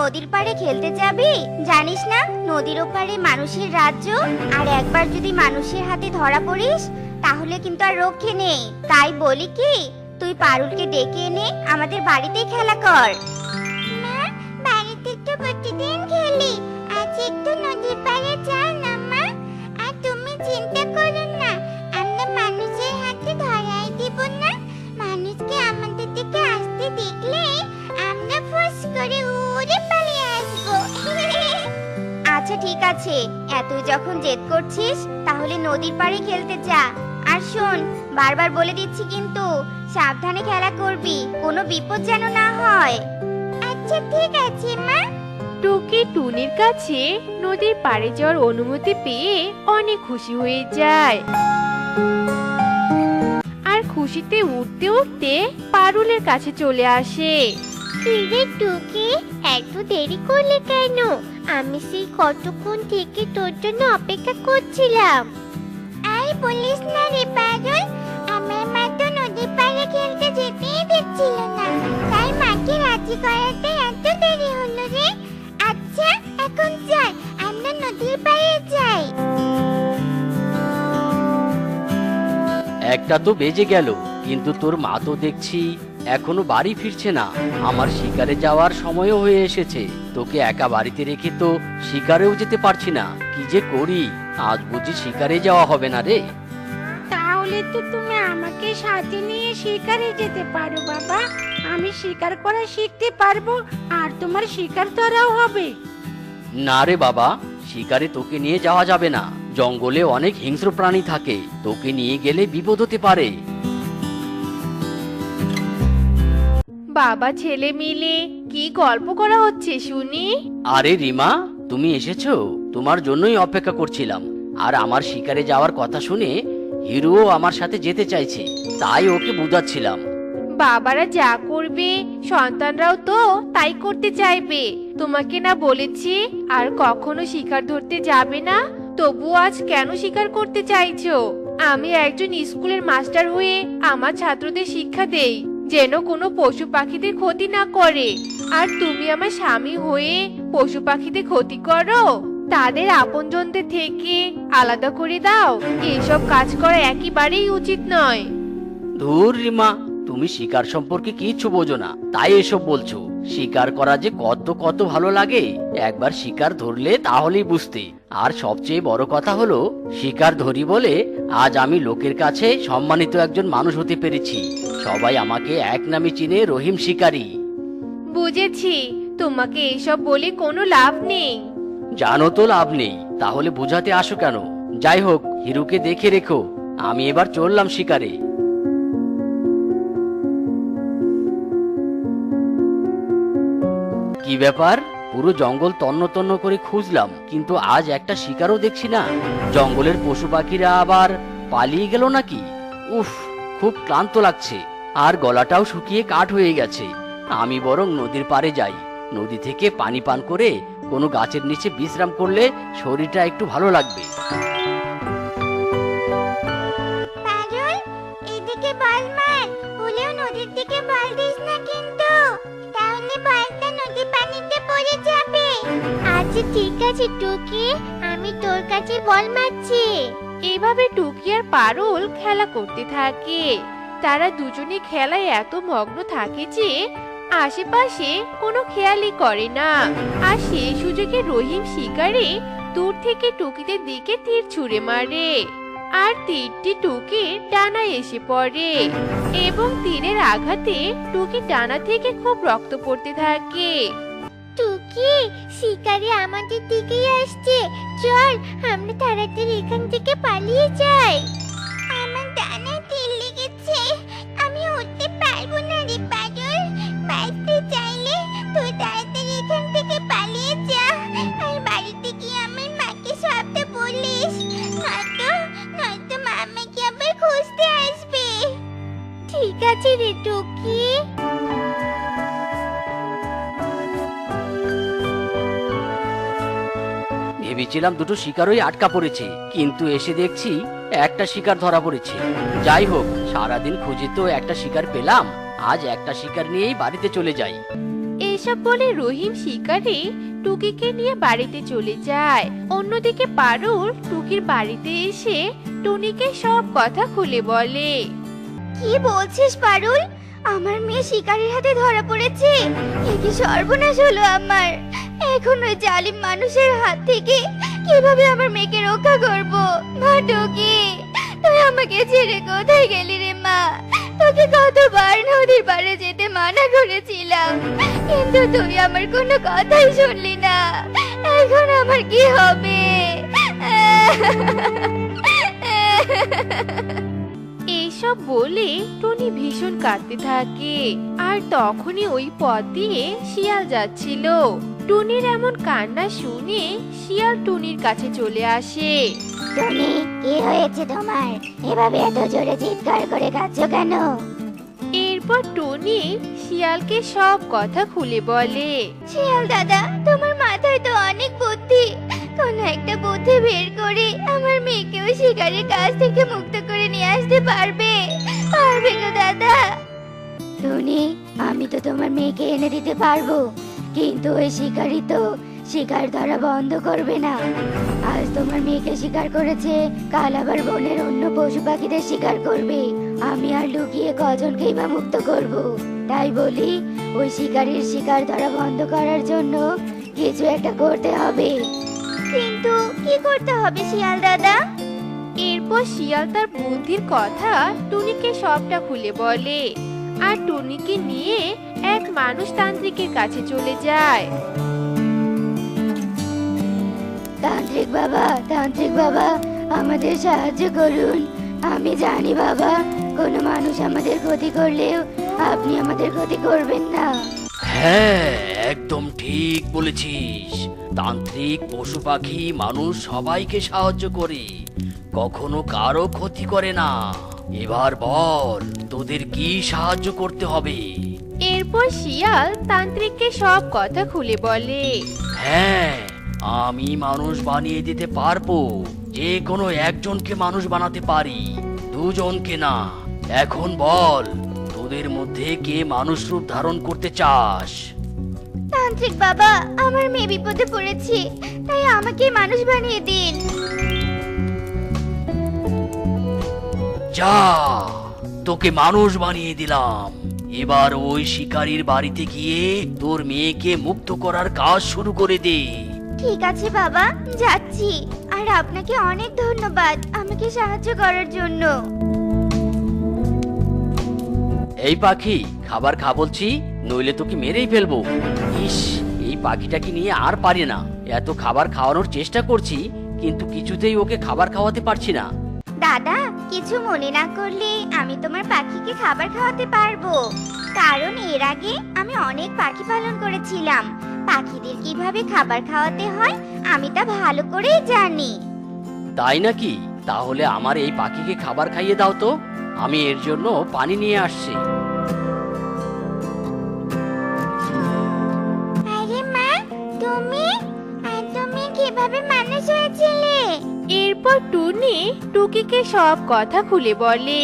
নদীর পাড়ে খেলতে যাবি? জানিস না নদীর ওপারে মানুষের রাজ্য। আর একবার যদি মানুষের হাতে ধরা পড়িস তাহলে কিন্তু আর রক্ষে নেই। তাই বলি কি, তুই পারুলকে ডেকে এনে আমাদের বাড়িতেই খেলা কর। মা, বাড়িতে তো প্রতিদিন খেলি, আজ একটু নদীর পাড়ে যাও না মা। আর তুমি চিন্তা করো না, আমরা মানুষের হাতে ধরাই দিব না। মানুষকে আমাদের দিকে আসতে দেখলে আমরা ফুস করে উড়ে পালিয়ে আসবো। আচ্ছা ঠিক আছে, এতই যখন জেদ করছিস তাহলে নদীর পাড়ে খেলতে যা। আর শোন, বারবার বলে দিচ্ছি কিন্তু সাবধানে খেলা করবি, কোনো বিপদ যেন না হয়। আচ্ছা ঠিক আছে মা। টুকি টুনির কাছে নদীর পাড়ে যাওয়ার অনুমতি পেয়ে অনেক খুশি হয়ে যায়। আর খুশিতে উঠতে উঠতে পারুলের কাছে চলে আসে। কিরে টুকি, এত দেরি করলে কেন? আমি সেই কতক্ষণ থেকে তোর জন্য অপেক্ষা করছিলাম। আর বলিস না রে পারুল, আমার মা তো নদীর পাড়ে খেলতে যেতেই দিচ্ছিল না, তাই মাকে রাজি করাতে এত দেরি হলো রে। আচ্ছা এখন চল আমরা নদীর পাড়ে যাই। একটা তো বেজে গেল, কিন্তু তোর মা তো দেখছি এখনো বাড়ি ফিরছে না। আমার শিকারে যাওয়ার সময়ও হয়ে এসেছে, তোকে একা বাড়িতে রেখে তো শিকারেও যেতে পারছি না। কি যে করি, আজ বুঝি শিকারে যাওয়া হবে না রে। তাহলে তো তুমি আমাকে সাথে নিয়ে শিকারে যেতে পারো বাবা। আমি শিকার করা শিখতে পারবো, আর তোমার শিকার ধরাও হবে। না রে বাবা, শিকারে তোকে নিয়ে যাওয়া যাবে না। জঙ্গলে অনেক হিংস্র প্রাণী থাকে, তোকে নিয়ে গেলে বিপদ হতে পারে। বাবা ছেলে মিলে কি গল্প করা হচ্ছে শুনি? আরে রিমা, তুমি এসেছো? তোমার জন্যই অপেক্ষা করছিলাম। আর আমার শিকারে যাওয়ার কথা শুনে হিরোও আমার সাথে যেতে চাইছে, তাই ওকে বুঝাচ্ছিলাম। বাবারা যা করবে সন্তানরাও তো তাই করতে চাইবে। তোমাকে না বলেছি আর কখনো শিকার ধরতে যাবে না, তবু আজ কেন শিকার করতে চাইছো? আমি একজন স্কুলের মাস্টার হয়ে আমার ছাত্রদের শিক্ষা দেই যেন কোনো পশু পাখিদের ক্ষতি না করে। আর তুমি আমার স্বামী হয়ে পশু পাখিদের ক্ষতি করো, তাদের আপনজনদের থেকে আলাদা করে দাও। এসব কাজ করা একেবারেই উচিত নয়। ধুর রিমা, তুমি শিকার সম্পর্কে কিচ্ছু বোঝো না, তাই এসব বলছো। শিকার করা যে কত কত ভালো লাগে, একবার শিকার ধরলে তাহলেই বুঝতে। আর সবচেয়ে বড় কথা হলো, শিকার ধরি বলে আজ আমি লোকের কাছে সম্মানিত একজন মানুষ হতে পেরেছি। সবাই আমাকে এক নামে চিনে রহিম শিকারী। বুঝেছি, তোমাকে এসব বলে কোনো লাভ নেই। জানো তো লাভ নেই, তাহলে বুঝাতে আসো কেন? যাই হোক, হিরুকে দেখে রেখো, আমি এবার চললাম শিকারে। কি ব্যাপার, পুরো জঙ্গল তন্ন তন্ন করে খুঁজলাম, কিন্তু আজ একটা শিকারও দেখছি না। জঙ্গলের পশু পাখিরা আবার পালিয়ে গেল নাকি? উফ, খুব ক্লান্ত লাগছে, আর গলাটাও শুকিয়ে কাঠ হয়ে গেছে। আমি বরং নদীর পাড়ে যাই। নদী থেকে পানি পান করে কোনো গাছের নিচে বিশ্রাম করলে শরীরটা একটু ভালো লাগবে। পারুল, এদিকে বল মার, ভুলেও নদীর দিকে বল দিস না কিন্তু, তাহলে বলটা নদী পানিতে পড়ে যাবে। আচ্ছা ঠিক আছে টুকি, আমি তোর কাছে বল মারছি। এভাবে টুকি আর পারুল খেলা করতে থাকে। তারা দুজনে খেলায় এত মগ্ন থাকে যে আশেপাশে কোনো খেয়ালই করে না। আর সেই সুযোগে রহিম শিকারে দূর থেকে টুকিদের দিকে তীর ছুঁড়ে মারে। আর তীরটি টুকির ডানায় এসে পড়ে এবং তীরের আঘাতে টুকির ডানা থেকে খুব রক্ত পড়তে থাকে। টুকি, শিকারি আমাদের দিকেই আসছে, চল আমরা তাড়াতাড়ি এখান থেকে পালিয়ে যাই। আমার ডানায় তীর লেগেছে, আমি উঠতে পারবো না রে পাগল। বাঁচতে চাইলে তুই তাড়াতাড়ি এখান থেকে পালিয়ে যা, আর বাড়িতে গিয়ে আমার মাকে সবটা বলিস, নয়তো মা আমাকে আবার খুঁজতে আসবে। ঠিক আছে রে টুকি। ভেবেছিলাম দুটো শিকারই আটকা পড়েছে, কিন্তু এসে দেখছি একটা শিকার ধরা পড়েছে। যাই হোক, সারাদিন খুঁজে তো একটা শিকার পেলাম, আজ একটা শিকার নিয়েই বাড়িতে চলে যাই। এসব এসব বলে রহিম শিকারে টুকিকে নিয়ে বাড়িতে চলে যায়। অন্যদিকে পারুল টুকির বাড়িতে এসে টুনিকে সব কথা খুলে বলে। কি বলছিস পারুল? আমার মেয়ে শিকারীর হাতে ধরা পড়েছে। এ কি সর্বনাশ হলো আমার! এখন ওই জালিম মানুষের হাত থেকে কিভাবে আমার মেয়েকে রক্ষা করব? মা টুকি, তুই আমাকে ছেড়ে কোথায় গেলি রে মা? তোকে কতবার নদীর পাড়ে যেতে মানা করেছিলাম, কিন্তু তুই আমার কোনো কথাই শুনলি না। এখন আমার কি হবে? এইসব বলে টুনি ভীষণ কাঁদতে থাকে। আর তখনই ওই পথ দিয়ে শিয়াল যাচ্ছিল। টুনির এমন কান্না শুনে শিয়াল টুনির কাছে চলে আসে। টনি, কি হয়েছে তোমার? এভাবে এত জোরে চিৎকার করে কাঁদছো কেন? এরপর টুনি শিয়ালকে সব কথা খুলে বলে। শিয়াল দাদা, তোমার মাথায় তো অনেক বুদ্ধি। কোনো একটা বুদ্ধি বের করে আমার মেয়েকেও শিকারের কাছ থেকে মুক্ত করে নিয়ে আসতে পারবে গো দাদা? টনি, আমি তো তোমার মেয়েকে এনে দিতে পারবো, কিন্তু ওই শিকারী তো শিকার ধরা বন্ধ করবে না। আজ তোমার মেয়েকে শিকার করেছে, কাল আবার বনের অন্য পশু পাখিদের শিকার করবে। আমি আর লুকিয়ে কজনকেই বা মুক্ত করব? তাই বলি, ওই শিকারীর শিকার ধরা বন্ধ করার জন্য কিছু একটা করতে হবে। কিন্তু কি করতে হবে শিয়াল দাদা? এরপর শিয়াল তার বুদ্ধির কথা টুনিকে সবটা খুলে বলে। আর টুনিকে নিয়ে এক মানুষ তান্ত্রিকের কাছে চলে যায়। তান্ত্রিক বাবা, আমাদের সাহায্য করুন। আমি জানি বাবা, কোনো মানুষ আমাদের ক্ষতি করলেও আপনি আমাদের ক্ষতি করবেন না। হ্যাঁ, একদম ঠিক বলেছিস। তান্ত্রিক, পশু পাখি, মানুষ সবাইকে সাহায্য করে, কখনো কারো ক্ষতি করে না। এবার বল, তোদের কি সাহায্য করতে হবে? এরপর শিয়াল তান্ত্রিককে সব কথা খুলে বলে। হ্যাঁ, আমি মানুষ বানিয়ে দিতে পারবো। যে কোনো একজনকে মানুষ বানাতে পারি, দুজনকে না। এখন বল, তোদের মধ্যে কে মানুষ রূপ ধারণ করতে চাস? তান্ত্রিক বাবা, আমার মেয়ে বিপদে পড়েছে, তাই আমাকে মানুষ বানিয়ে দিন। যা, তোকে মানুষ বানিয়ে দিলাম। এবার ওই শিকারীর বাড়িতে গিয়ে তোর মেয়েকে মুক্ত করার কাজ শুরু করে দে। ঠিক আছে বাবা, যাচ্ছি। আর আপনাকে অনেক ধন্যবাদ আমাকে সাহায্য করার জন্য। এই পাখি, খাবার খা বলছি, নইলে তোকে মেরেই ফেলবো। ইস, এই পাখিটাকে নিয়ে আর পারি না। এত খাবার খাওয়ানোর চেষ্টা করছি, কিন্তু কিছুতেই ওকে খাবার খাওয়াতে পারছি না। দাদা, কিছু মনে না করলে আমি তোমার পাখিকে খাবার খাওয়াতে পারবো। কারণ এর আগে আমি অনেক পাখি পালন করেছিলাম। পাখিদের কিভাবে খাবার খাওয়াতে হয় আমি তা ভালো করেই জানি। তাই নাকি? তাহলে আমার এই পাখিকে খাবার খাইয়ে দাও তো, আমি এর জন্য পানি নিয়ে আসছি। আরে মা, তুমি তুমি কিভাবে মানুষ হয়েছিলে? এরপর টুনি টুকিকে সব কথা খুলে বলে।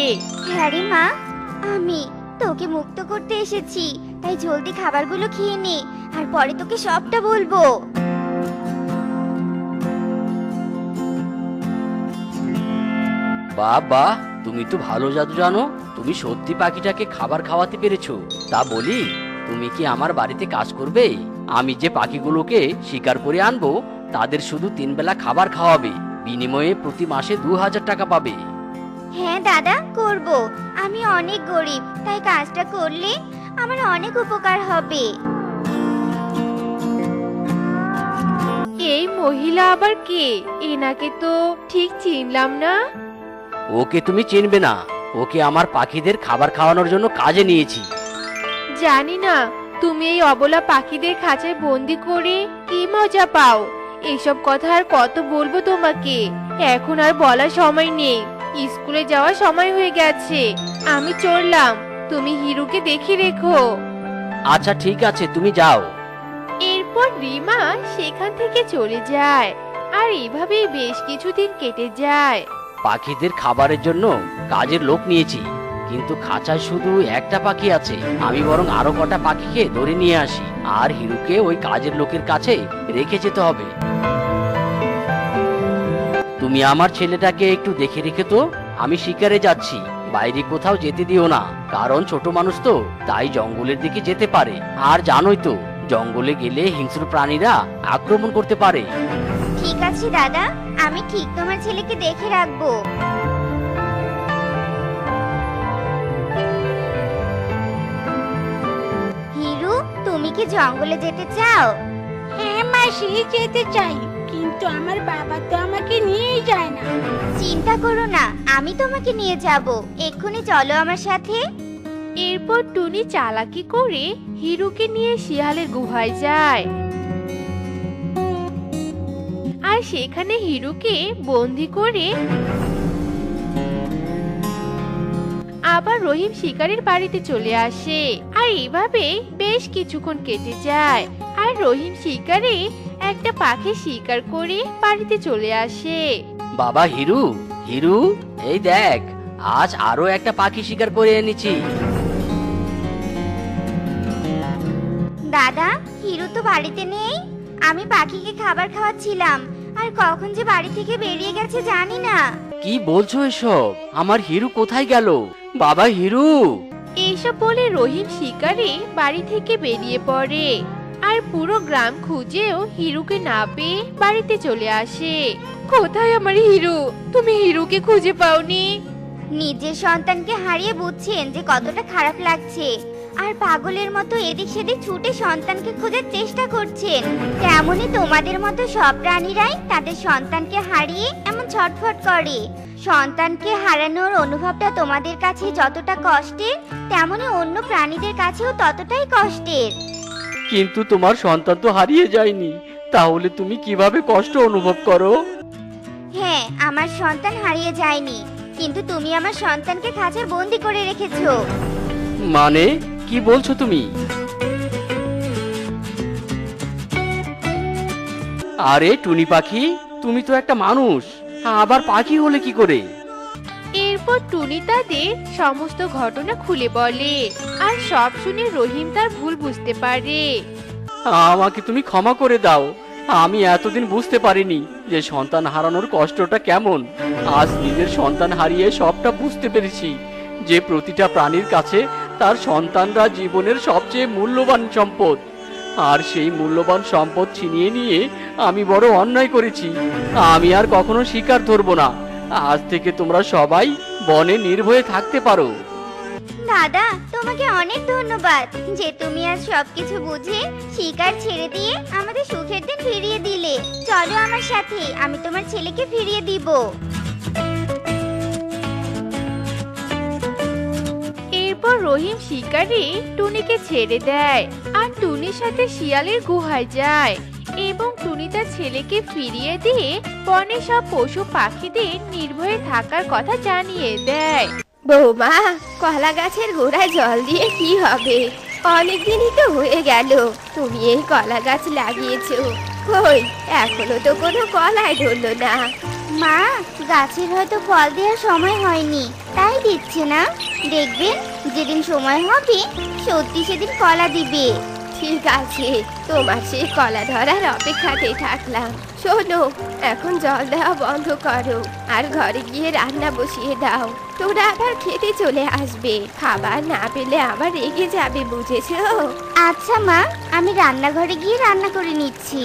হ্যাঁ রে মা, আমি তোকে মুক্ত করতে এসেছি, তাই জলদি খাবারগুলো খেয়ে নে, আর পরে তোকে সবটা বলবো। বাবা, তুমি তো ভালো জাদু জানো। তুমি সত্যি পাখিটাকে খাবার খাওয়াতে পেরেছো। তা বলি, তুমি কি আমার বাড়িতে কাজ করবে? আমি যে পাখিগুলোকে শিকার করে আনবো, তাদের শুধু 3 বেলা খাবার খাওয়াবে। বিনিময়ে প্রতি মাসে 2000 টাকা পাবে। হ্যাঁ দাদা, করব। আমি অনেক গরিব, তাই কাজটা করলে আমার অনেক উপকার হবে। এই মহিলা আবার কে? এনাকে তো ঠিক চিনলাম না। ওকে তুমি চিনবে না। ওকে আমার পাখিদের খাবার খাওয়ানোর জন্য কাজে নিয়েছি। জানি না তুমি এই অবলা পাখিদের খাঁচায় বন্দি করে কি মজা পাও। এইসব কথা আর কত বলবো তোমাকে, এখন আর বলার সময় নেই। স্কুলে যাওয়ার সময় হয়ে গেছে, আমি চললাম। তুমি হিরুকে দেখে রেখো। আচ্ছা ঠিক আছে, তুমি যাও। এরপর রিমা সেখান থেকে চলে যায়। আর এভাবেই বেশ কিছুদিন কেটে যায়। পাখিদের খাবারের জন্য কাজের লোক নিয়েছি, কিন্তু খাঁচায় শুধু একটা পাখি আছে। আমি বরং আরো কটা পাখিকে ধরে নিয়ে আসি, আর হিরুকে ওই কাজের লোকের কাছে রেখে যেতে হবে। তুমি আমার ছেলেটাকে একটু দেখে রেখে তো, আমি শিকারে যাচ্ছি। বাইরে কোথাও যেতে দিও না, কারণ ছোট মানুষ তো, তাই জঙ্গলের দিকে যেতে পারে। আর জানোই তো, জঙ্গলে গেলে হিংস্র প্রাণীরা আক্রমণ করতে পারে। ঠিক আছে দাদা, আমি ঠিক তোমার ছেলেকে দেখে রাখবো। হিরু, তুমি কি জঙ্গলে যেতে চাও? হ্যাঁ মাসি, যেতে চাই, কিন্তু আমার বাবা তো আমাকে নিয়েই যায় না। চিন্তা করো না, আমি তোমাকে নিয়ে যাব। এক্ষুনি চলো আমার সাথে। এরপর টুনি চালাকি করে হিরুকে নিয়ে শিয়ালের গুহায় যায়, আর সেখানে হিরুকে বন্দি করে আবার রহিম শিকারীর বাড়িতে চলে আসে। আর এইভাবে বেশ কিছুক্ষণ কেটে যায়, আর রহিম শিকারী একটা পাখি শিকার করে বাড়িতে চলে আসে। বাবা হিরু, হিরু, এই দেখ, আজ আরো একটা পাখি শিকার করে এনেছি। দাদা, হিরু তো বাড়িতে নেই। আমি পাখিকে খাবার খাওয়াচ্ছিলাম, আর কখন যে বাড়ি থেকে বেরিয়ে গেছে জানি না। কি বলছো এসব? আমার হিরু কোথায় গেল? বাবা হিরু! এইসব বলে রহিম শিকারী বাড়ি থেকে বেরিয়ে পড়ে, আর পুরো গ্রাম খুঁজেও হিরুকে না পেয়ে বাড়িতে চলে আসে। কোথায় আমার হিরু? তুমি হিরুকে খুঁজে পাওনি? নিজের সন্তানকে হারিয়ে বুঝছেন যে কতটা খারাপ লাগছে, আর পাগলের মতো এদিক সেদিক ছুটে সন্তানকে খোঁজার চেষ্টা করছেন। তেমনই তোমাদের মতো সব প্রাণীরাই তাদের সন্তানকে হারিয়ে এমন ছটফট করে। সন্তানকে হারানোর অনুভবটা তোমাদের কাছে যতটা কষ্টের, তেমনি অন্য প্রাণীদের কাছেও ততটাই কষ্টের। কিন্তু তোমার সন্তান তো হারিয়ে যায়নি, তাহলে তুমি কিভাবে কষ্ট অনুভব করো? হ্যাঁ, আমার সন্তান হারিয়ে যায়নি, কিন্তু তুমি আমার সন্তানকে খাঁচায় বন্দি করে রেখেছো। মানে কি বলছো তুমি? আরে টুনি পাখি, তুমি তো একটা মানুষ, আবার পাখি হলে কি করে? এরপর টুনি তাদের সমস্ত ঘটনা খুলে বলে, আর সব শুনে রহিম তার ভুল বুঝতে পারে। আমাকে তুমি ক্ষমা করে দাও। আমি এতদিন বুঝতে পারিনি যে সন্তান হারানোর কষ্টটা কেমন। আজ নিজের সন্তান হারিয়ে সবটা বুঝতে পেরেছি, যে প্রতিটা প্রাণীর কাছে তার সন্তানরা জীবনের সবচেয়ে মূল্যবান সম্পদ। আর সেই মূল্যবান সম্পদ ছিনিয়ে নিয়ে আমি বড় অন্যায় করেছি। আমি আর কখনো শিকার ধরবো না। আজ থেকে তোমরা সবাই বনে নির্ভয়ে থাকতে পারো। দাদা, তোমাকে অনেক ধন্যবাদ যে তুমি আজ সবকিছু বুঝে শিকার ছেড়ে দিয়ে আমাদের সুখের দিন ফিরিয়ে দিলে। চলো আমার সাথে, আমি তোমার ছেলেকে ফিরিয়ে দিব। এরপর রহিম শিকারী টুনিকে ছেড়ে দেয়, আর টুনির সাথে শিয়ালের গুহায় যায়, এবং টুনি তার ছেলেকে ফিরিয়ে দিয়ে বনে সব পশু পাখিদের নির্ভয়ে থাকার কথা জানিয়ে দেয়। বৌমা, কলা গাছের গোড়ায় জল দিয়ে কি হবে? অনেকদিনই তো হয়ে গেল তুমি এই কলা গাছ লাগিয়েছো, কই এখনো তো কোনো কলাই ধরলো না। মা, গাছের হয়তো ফল দেওয়ার সময় হয়নি, তাই দিচ্ছে না। দেখবেন যেদিন সময় হবে সত্যি সেদিন কলা দিবে। ঠিক আছে, তোমার সেই কলা ধরার অপেক্ষাতেই থাকলাম। শোনো, এখন জল দেওয়া বন্ধ করো, আর ঘরে গিয়ে রান্না বসিয়ে দাও। তোরা আবার খেতে চলে আসবে, খাবার না পেলে আবার রেগে যাবে, বুঝেছো? আচ্ছা মা, আমি রান্নাঘরে গিয়ে রান্না করে নিচ্ছি।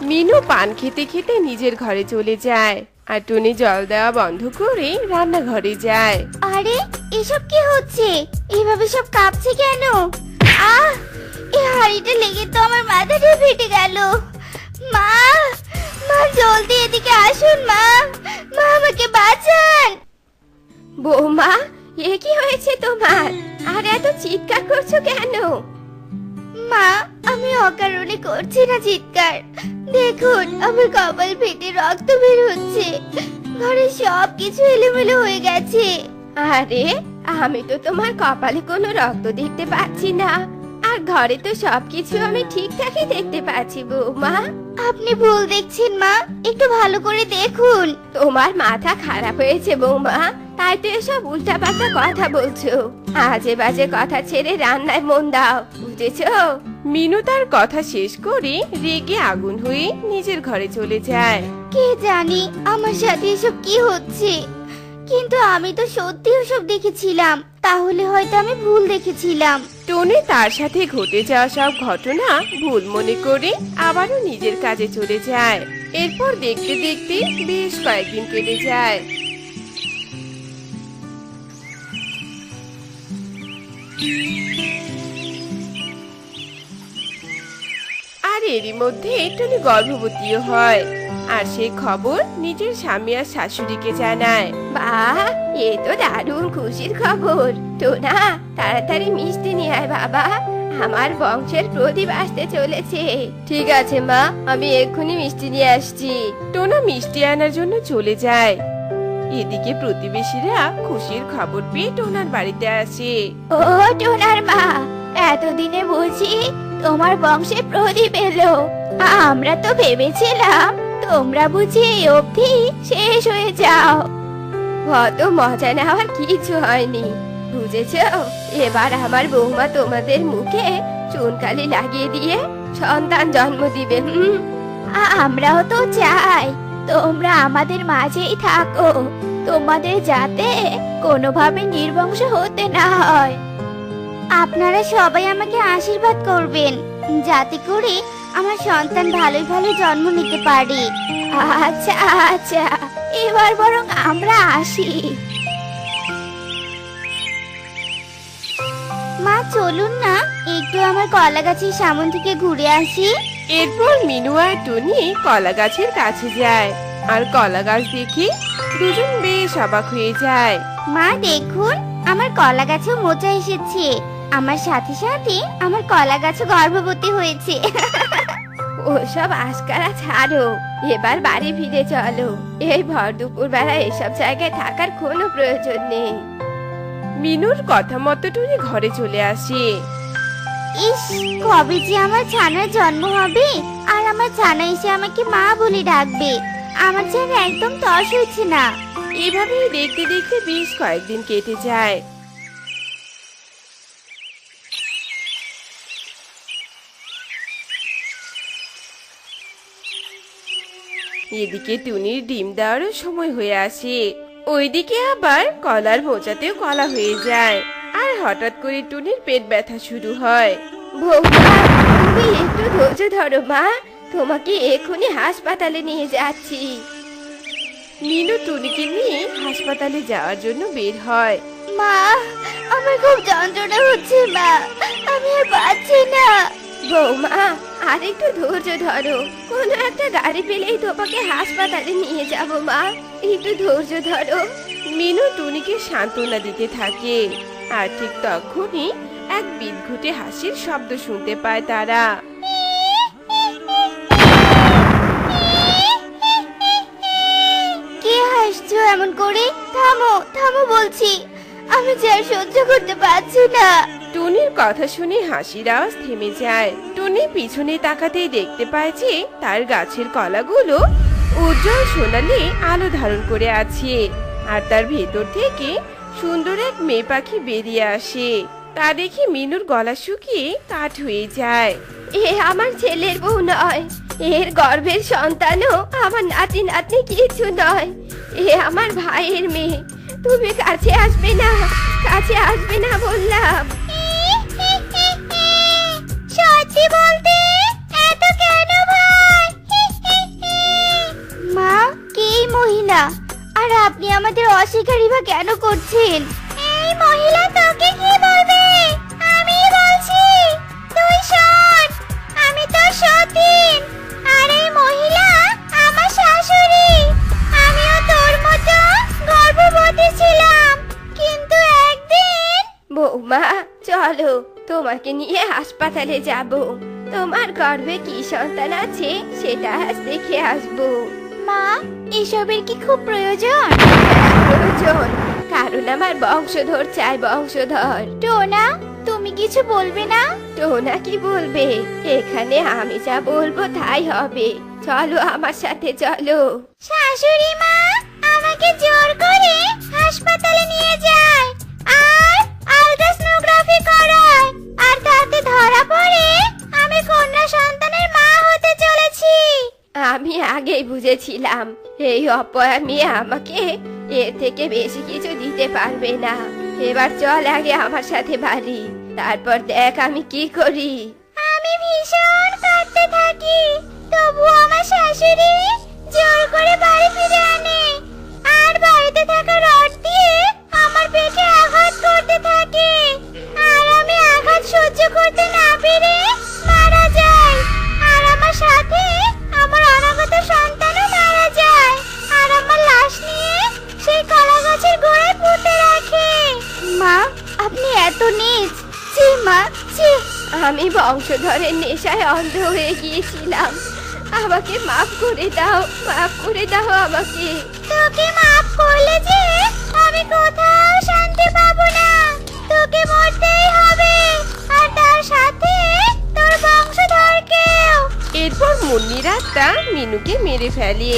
মিনু পান খেতে খেতে নিজের ঘরে চলে যায়, আর টুনি জল দেওয়া বন্ধ করে রান্নাঘরে যায়। আরে, এসব কি হচ্ছে? এইভাবে সব কাঁপছে কেন? আহ, এই হাড়িটা লেগে তো আমার মাথাটা ফেটে গেল। মা, মা জলদি এদিকে আসুন। মা, মা আমাকে বাঁচান। বৌমা, এ কি হয়েছে তোমার? আর এত চিৎকার করছো কেন? মা, আমি অকারণে করছি না চিৎকার। দেখুন, আমার কপাল ফেটে রক্ত বের হচ্ছে। ঘরে সব কিছু এলোমেলো হয়ে গেছে। আরে, আমি তো তোমার কপালে কোনো রক্ত দেখতে পাচ্ছি না, আর ঘরে তো সবকিছু আমি ঠিকঠাকই দেখতে পাচ্ছি বৌমা। আপনি ভুল দেখছেন মা, একটু ভালো করে দেখুন। তোমার মাথা খারাপ হয়েছে বৌমা, তাই তো এসব উল্টাপাল্টা কথা বলছো। আজে বাজে কথা ছেড়ে রান্নায় মন দাও, বুঝেছো? মিনু তার কথা শেষ করে রেগে আগুন হয়ে নিজের ঘরে চলে যায়। কে জানি আমার সাথে এসব কি হচ্ছে, কিন্তু আমি তো সত্যি ওসব দেখেছিলাম, তাহলে হয়তো আমি ভুল দেখেছিলাম। টনি তার সাথে ঘটে যাওয়া সব ঘটনা ভুল মনে করে আবারও নিজের কাজে চলে যায়। এরপর দেখতে দেখতে বেশ কয়েকদিন কেটে যায়। আর এরই মধ্যে টনি গর্ভবতীও হয়, আর সেই খবর নিজের স্বামী আর শাশুড়িকে জানায়। বাহ, এ তো দারুণ খুশির খবর। টোনা, তাড়াতাড়ি মিষ্টি নিয়ে আয় বাবা, আমার বংশের প্রদীপ আসতে চলেছে। ঠিক আছে মা, আমি এক্ষুনি মিষ্টি নিয়ে আসছি। টোনা মিষ্টি আনার জন্য চলে যায়। এদিকে প্রতিবেশীরা খুশির খবর পেয়ে টোনার বাড়িতে আসে। ও টোনার মা, এতদিনে বুঝি তোমার বংশে প্রদীপ এলো। আমরা তো ভেবেছিলাম তোমরা বুঝি এই অবধি শেষ হয়ে যাও। অত মজা নেওয়ার কিছু হয়নি, বুঝেছো? এবার আমার বৌমা তোমাদের মুখে চুনকালি লাগিয়ে দিয়ে সন্তান জন্ম দিবে। আমরাও তো চাই তোমরা আমাদের মাঝেই থাকো, তোমাদের যাতে কোনোভাবে নির্বংশ হতে না হয়। আপনারা সবাই আমাকে আশীর্বাদ করবেন, যাতে করে আমার সন্তান ভালোই ভালো জন্ম নিতে পারে। আচ্ছা আচ্ছা, এবার বরং আমরা আসি। মা চলুন না, একটু আমার কলা গাছের সামন থেকে ঘুরে আসি। এরপর মিনু আর টনি কলা গাছের কাছে যায়, আর কলা গাছ দেখে দুজন বেশ অবাক হয়ে যায়। মা দেখুন, আমার কলা গাছেও মোচা এসেছে, আমার সাথে সাথে আমার কলা গাছও গর্ভবতী হয়েছে। ওসব আশকারা ছাড়ো, এবার বাড়ি ফিরে চলো। এই ভর দুপুর বেলা এসব জায়গায় থাকার কোনো প্রয়োজন নেই। মিনুর কথা মতো টনি ঘরে চলে আসে। ইস, কবে যে আমার ছানার জন্ম হবে আর আমার ছানা এসে আমাকে মা বলে ডাকবে, আমার যেন একদম তর হচ্ছে না। এভাবেই দেখতে দেখতে বেশ কয়েকদিন কেটে যায়। এদিকে টুনির ডিম দেওয়ারও সময় হয়ে আসে। ওইদিকে আবার কলার মোচাতেও কলা হয়ে যায়, আর হঠাৎ করে টুনির পেট ব্যথা শুরু হয়। বৌমা, তুমি একটু ধৈর্য ধরো মা, তোমাকে এক্ষুনি হাসপাতালে নিয়ে যাচ্ছি। মিনু টুনিকে নিয়ে হাসপাতালে যাওয়ার জন্য বের হয়। মা, আমার খুব যন্ত্রণা হচ্ছে মা, আমি আর পাচ্ছি না। বৌমা, আর একটু ধৈর্য ধরো, কোনো একটা গাড়ি পেলেই তোমাকে হাসপাতালে নিয়ে যাব মা, একটু ধৈর্য ধরো। মিনু টুনিকে সান্ত্বনা দিতে থাকে, আর ঠিক তখনই এক বিদঘুটে হাসির শব্দ শুনতে পায় তারা। কে হাসছো এমন করে? থামো থামো বলছি, আমি যে আর সহ্য করতে পারছি না। টুনির কথা শুনে হাসির আওয়াজ থেমে যায়। টুনি পিছনে তাকাতেই দেখতে পায় যে তার গাছের কলাগুলো উজ্জ্বল সোনালি আলো ধারণ করে আছে, আর তার ভেতর থেকে সুন্দর এক মেয়ে পাখি বেরিয়ে আসে। তা দেখে মিনুর গলা শুকিয়ে কাঠ হয়ে যায়। এ আমার ছেলের বউ নয়, এর গর্ভের সন্তানও আমার নাতি নাতনি কিছু নয়, এ আমার ভাইয়ের মেয়ে। তুমি কাছে আসবে না, কাছে আসবে না বললাম। সত্যি বলতে এত কেন ভয়? মা, কে এই মহিলা? আর আপনি আমাদের অস্বীকারই বা কেন করছেন? এই মহিলা তোকে কি বলবে? আমি বলছি, তুই শোন, আমি তো সতীন, আর এই মহিলা আমার শাশুড়ি। আমিও তোর মতো গর্ভবতী ছিলাম, কিন্তু একদিন। বৌমা চলো, তোমাকে নিয়ে হাসপাতালে যাব, তোমার গর্ভে কি সন্তান আছে সেটা আজ দেখে আসবো। মা, এসবের কি খুব প্রয়োজন? প্রয়োজন, কারণ আমার বংশধর চাই, বংশধর। টোনা, তুমি কিছু বলবে না? টোনা কি বলবে? এখানে আমি যা বলবো তাই হবে, চলো আমার সাথে চলো। শাশুড়ি মা আমাকে জোর করে হাসপাতালে এই অপয়া মেয়ে আমাকে এর থেকে বেশি কিছু দিতে পারবে না। এবার চল আগে আমার সাথে বাড়ি, তারপর দেখ আমি কি করি। আমি ভীষণ কাঁদতে থাকি, তবু আমার শাশুড়ি জোর করে বাড়ি ফিরে আনে আর বাড়িতে থাকা রড দিয়ে আমার পেটে আঘাত করতে থাকে। আর আমি আঘাত সহ্য করতে না পেরে মারা যাই। আর আমার সাথে আমার অনাগত সন্তানও মারা যায়। আর আমার লাশ নিয়ে সেই কলা গাছের গোড়ায় পুঁতে রাখে। মা, আপনি এত নীচ! ছি মা, ছি! আমি বংশধরের নেশায় অন্ধ হয়ে গিয়েছিলাম, আমাকে মাফ করে দাও, মাফ করে দাও আমাকে। তোকে মাফ করলে যে আমি কোথাও শান্তি পাবো না। তোকে মরতেই হবে, আর তার সাথে তোর বংশধরকেও। এরপর মুন্নির আত্মা মিনুকে মেরে ফেলে।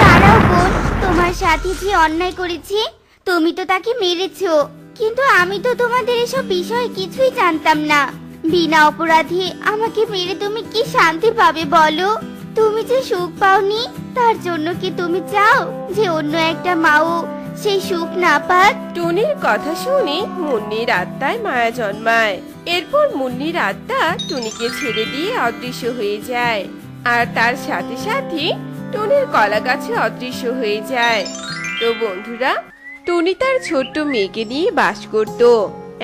দাঁড়াও বোন, তোমার সাথে যে অন্যায় করেছে তুমি তো তাকে মেরেছো, কিন্তু আমি তো তোমাদের এসব বিষয় কিছুই জানতাম না। বিনা অপরাধে আমাকে মেরে তুমি কি শান্তি পাবে বলো? তুমি যে সুখ পাওনি, তার জন্য কি তুমি চাও যে অন্য একটা মাও সেই সুখ না পাক? টুনির কথা শুনে মুন্নির আত্মায় মায়া জন্মায়। এরপর মুন্নির আত্মা টুনিকে ছেড়ে দিয়ে অদৃশ্য হয়ে যায়, আর তার সাথে সাথে টুনির কলা গাছে অদৃশ্য হয়ে যায়। তো বন্ধুরা, টুনি তার ছোট্ট মেয়েকে নিয়ে বাস করত।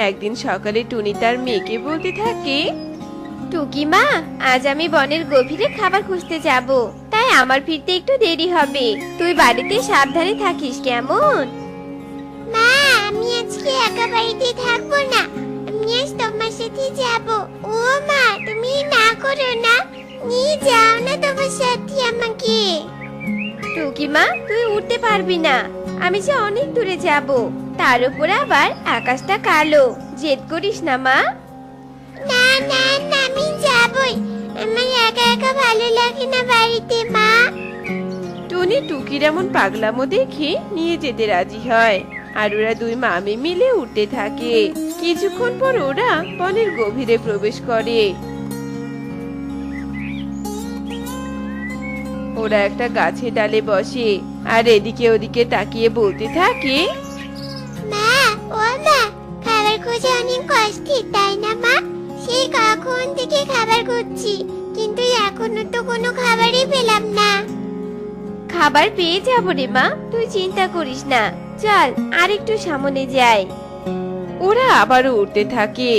একদিন সকালে টুনি তার মেয়েকে বলতে থাকে, টুকি মা, আজ আমি বনের গভীরে খাবার খুঁজতে যাব, তাই আমার ফিরতে একটু দেরি হবে। তুই বাড়িতে সাবধানে থাকিস, কেমন? মা, আমি আজকে একা বাড়িতে থাকবো না, আমি আজ তোমার সাথে যাব। ও মা, তুমি না করো না, নিয়ে যাও না তোমার সাথে আমাকে। টুকি মা, তুই উঠতে পারবি না, আমি যে অনেক দূরে যাব, তার উপরে আবার আকাশটা কালো। জেদ করিস না মা। না না না, আমি যাবই, আমার একা একা ভালো লাগে না বাড়িতে মা। টুনি টুকির এমন পাগলামো দেখে নিয়ে যেতে রাজি হয়, আর ওরা দুই মামি মিলে উঠতে থাকে। কিছুক্ষণ পর ওরা বনের গভীরে প্রবেশ করে। ওরা একটা গাছের ডালে বসে আর এদিকে ওদিকে তাকিয়ে বলতে থাকে, মা, ও মা, খাবার খোঁজা অনেক কষ্টের তাই না মা? সেই কখন থেকে খাবার খুঁজছি, কিন্তু এখনো তো কোনো খাবারই পেলাম না। খাবার পেয়ে যাব রে মা, তুই চিন্তা করিস না। চল আর একটু সামনে যাই। ওরা আবারও উঠতে থাকে।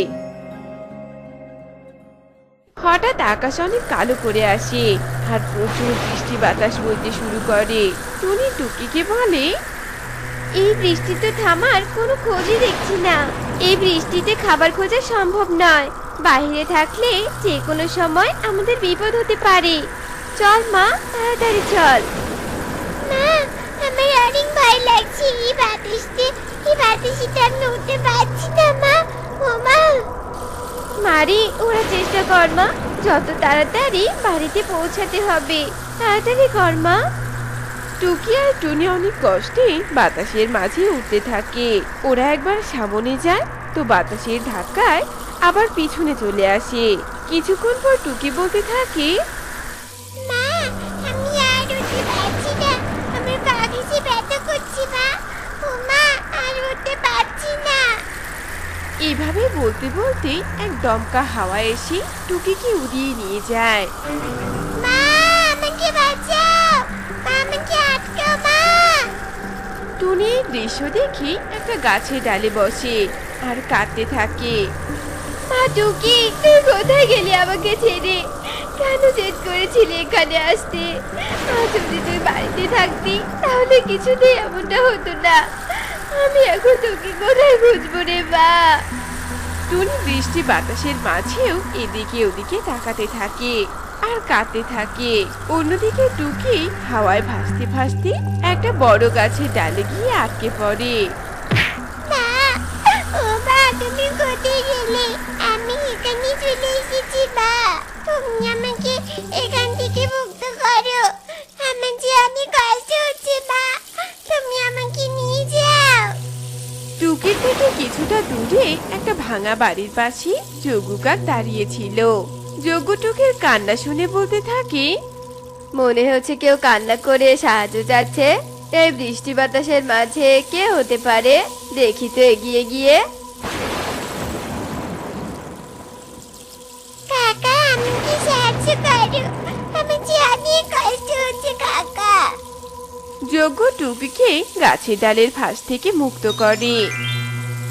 হঠাৎ আকাশ অনেক কালো করে আসে আর প্রচুর বৃষ্টি বাতাস বইতে শুরু করে। টুনি টুকিকে বলে, এই বৃষ্টি তো থামার কোনো খোঁজই দেখছি না। এই বৃষ্টিতে খাবার খোঁজা সম্ভব নয়, বাইরে থাকলে যে কোনো সময় আমাদের বিপদ হতে পারে। চল মা, তাড়াতাড়ি চল। মা, আমার অনেক ভয় লাগছে এই বাতাসে, এই বাতাসে আমি উঠতে পারছি না মা। ও মা! মারি, ওরা চেষ্টা কর মা, যত তাড়াতাড়ি বাড়িতে পৌঁছাতে হবে। তাড়াতাড়ি কর মা। টুকি আর টুনি অনেক কষ্টে বাতাসের মাঝে উঠতে থাকে। ওরা একবার সামনে যায় তো বাতাসের ধাক্কায় আবার পিছনে চলে আসে। কিছুক্ষণ পর টুকি বলতে থাকে, মা, আমি আর উঠতে পারছি না, আমার পা ঘেঁষে ব্যথা করছে মা। ও মা, আর উঠতে পারছি না। এইভাবে বলতে বলতে এক দমকা হাওয়া এসে টুকিকে উড়িয়ে নিয়ে যায়। মা, আমাকে বাঁচাও, মা, আমাকে আটকাও মা। টুনি এই দৃশ্য দেখে একটা গাছের ডালে বসে আর কাঁদতে থাকে। মা টুকি, তুই কোথায় গেলি আমাকে ছেড়ে? কেন জেদ করেছিলি এখানে আসতে? যদি তুই বাড়িতে থাকতি তাহলে কিছুতেই এমনটা হতো না। আমি এখন তোকে কোথায় খুঁজবো রে মা? টুনি বৃষ্টি বাতাসের মাঝেও এদিকে ওদিকে তাকাতে থাকে আর কাঁদতে থাকে। অন্যদিকে টুকি হাওয়ায় ভাসতে ভাসতে একটা বড় গাছের ডালে গিয়ে আটকে পড়ে। মা, ও মা, তুমি কোথায় গেলে? আমি এখানে চলে এসেছি মা, তুমি আমাকে এখান থেকে মুক্ত করো। আমার যে অনেক কষ্ট হচ্ছে মা, তুমি আমাকে নিয়ে যাও। টুকির থেকে কিছুটা দূরে একটা ভাঙা বাড়ির পাশে যোগু কাক দাঁড়িয়ে ছিল। যোগু টুকির কান্না শুনে বলতে থাকে, মনে হচ্ছে কেউ কান্না করে সাহায্য চাচ্ছে। এই বৃষ্টি বাতাসের মাঝে কে হতে পারে? দেখি তো এগিয়ে গিয়ে। কাকা আমাকে সাহায্য করো, আমি যে অনেক কষ্ট হচ্ছে কাকা। যজ্ঞ টুকিকে গাছের ডালের ফাঁস থেকে মুক্ত করে।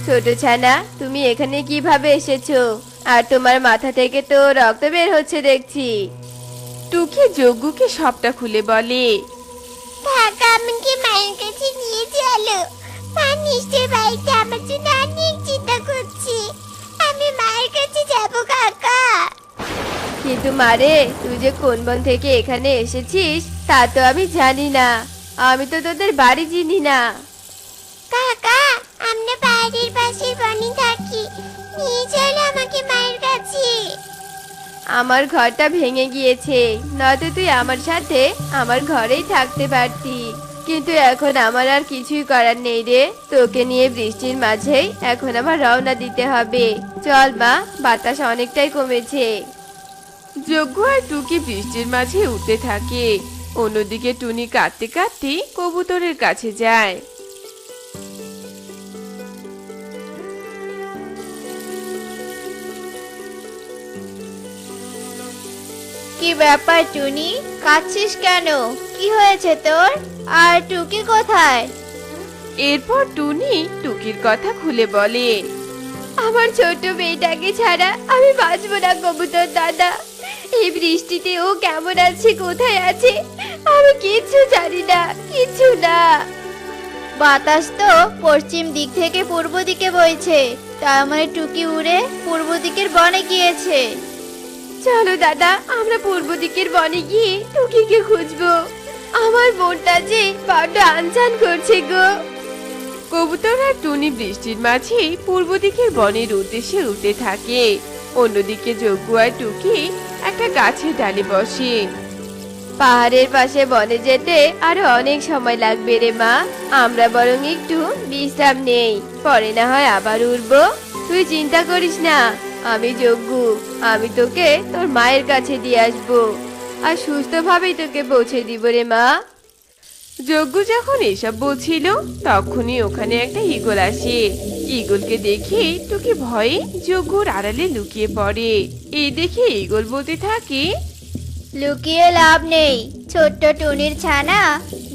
ছোট ছানা, তুমি এখানে কিভাবে এসেছো? আর তোমার মাথা থেকে তো রক্ত বের হচ্ছে দেখছি। টুকি যজ্ঞকে সবটা খুলে বলে। কাকা আমাকে মায়ের কাছে নিয়ে চলো, মা নিশ্চয় বাড়িতে আমার জন্য অনেক চিন্তা করছে, আমি মায়ের কাছে যাব কাকা। কিন্তু মারে, তুই যে কোন বন থেকে এখানে এসেছিস তা তো আমি জানি না। আমি তো তোদের বাড়ি চিনি না। কাকা আমরা বাড়ির পাশে বনে থাকি, নিয়ে চলো আমাকে মায়ের কাছে। আমার ঘরটা ভেঙে গিয়েছে, নয়তো তুই আমার সাথে আমার ঘরেই থাকতে পারতি। কিন্তু এখন আমার আর কিছুই করার নেই রে। তোকে নিয়ে বৃষ্টির মাঝেই এখন আমার রওনা দিতে হবে। চল মা, বাতাস অনেকটাই কমেছে। যজ্ঞ আর টুকি বৃষ্টির মাঝে উঠতে থাকে। অন্যদিকে টুনি কাঁদতে কাঁদতে কবুতরের কাছে যায়। কি ব্যাপার টুনি, কাঁদছিস কেন? কি হয়েছে তোর? আর টুকি কোথায়? এরপর টুনি টুকির কথা খুলে বলে। আমার ছোট মেয়েটাকে ছাড়া আমি বাঁচবো না কবুতর দাদা। এই বৃষ্টিতে ও কেমন আছে, কোথায় আছে, আমি কিচ্ছু জানি না, কিচ্ছু না। বাতাস তো পশ্চিম দিক থেকে পূর্ব দিকে বইছে, তার মানে টুকি উড়ে পূর্ব দিকের বনে গিয়েছে। চলো দাদা, আমরা পূর্ব দিকের বনে গিয়ে টুকিকে খুঁজবো। আমার মনটা যে বড্ড আনচান করছে গো। কবুতর আর টুনি বৃষ্টির মাঝে পূর্ব দিকের বনের উদ্দেশ্যে উঠতে থাকে। অন্যদিকে যজ্ঞ আর টুকি একটা গাছের ডালে বসে। পাহাড়ের পাশে বনে যেতে আরো অনেক সময় লাগবে রে মা। আমরা বরং একটু বিশ্রাম নেই, পরে না হয় আবার উঠবো। তুই চিন্তা করিস না, আমি যজ্ঞ, আমি তোকে তোর মায়ের কাছে দিয়ে আসবো, আর সুস্থভাবেই তোকে পৌঁছে দিব রে মা। যজ্ঞ যখন এসব বলছিল তখনই ওখানে একটা ঈগল আসে। ঈগলকে দেখে টুকি ভয়ে যজ্ঞর আড়ালে লুকিয়ে পড়ে। এই দেখে ঈগল বলতে থাকে, লুকিয়ে লাভ নেই ছোট্ট টুনির ছানা,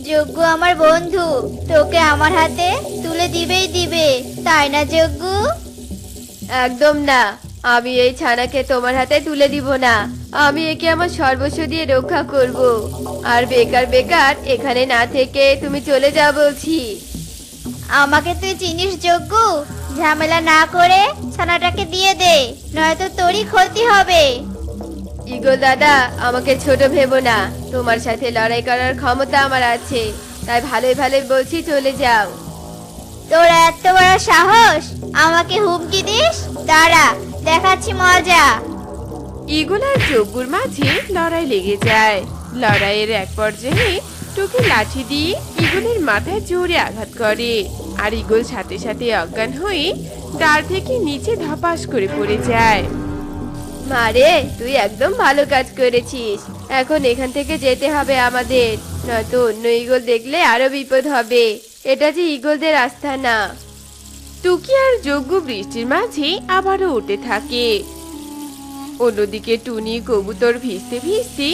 যজ্ঞ আমার বন্ধু, তোকে আমার হাতে তুলে দিবেই দিবে, তাই না যজ্ঞ? একদম না, আমি এই ছানাকে তোমার হাতে তুলে দিব না। আমি একে আমার সর্বস্ব দিয়ে রক্ষা করব। আর বেকার বেকার এখানে না থেকে তুমি চলে যাও বলছি। আমাকে তুই চিনিস যজ্ঞ, ঝামেলা না করে ছানাটাকে দিয়ে দে, নয়তো তোরই ক্ষতি হবে। ঈগল দাদা, আমাকে ছোট ভেবো না, তোমার সাথে লড়াই করার ক্ষমতা আমার আছে, তাই ভালোই ভালোই বলছি চলে যাও। তোর এত বড় সাহস, আমাকে হুমকি দিস? দাঁড়া, দেখাচ্ছি মজা। ঈগল আর যজ্ঞর মাঝে লড়াই লেগে যায়। লড়াইয়ের এক পর্যায়ে টুকি লাঠি দিয়ে ঈগলের মাথায় জোরে আঘাত করে, আর ঈগল সাথে সাথে অজ্ঞান হয়ে ডাল থেকে নিচে ধপাস করে পড়ে যায়। মারে, তুই একদম ভালো কাজ করেছিস। এখন এখান থেকে যেতে হবে আমাদের, নয়তো অন্য ঈগল দেখলে আরো বিপদ হবে। এটা যে ঈগলদের আস্তানা। টুকি আর যজ্ঞ বৃষ্টির মাঝে আবারও উঠতে থাকে। অন্যদিকে টুনি কবুতর ভিজতে ভিজতে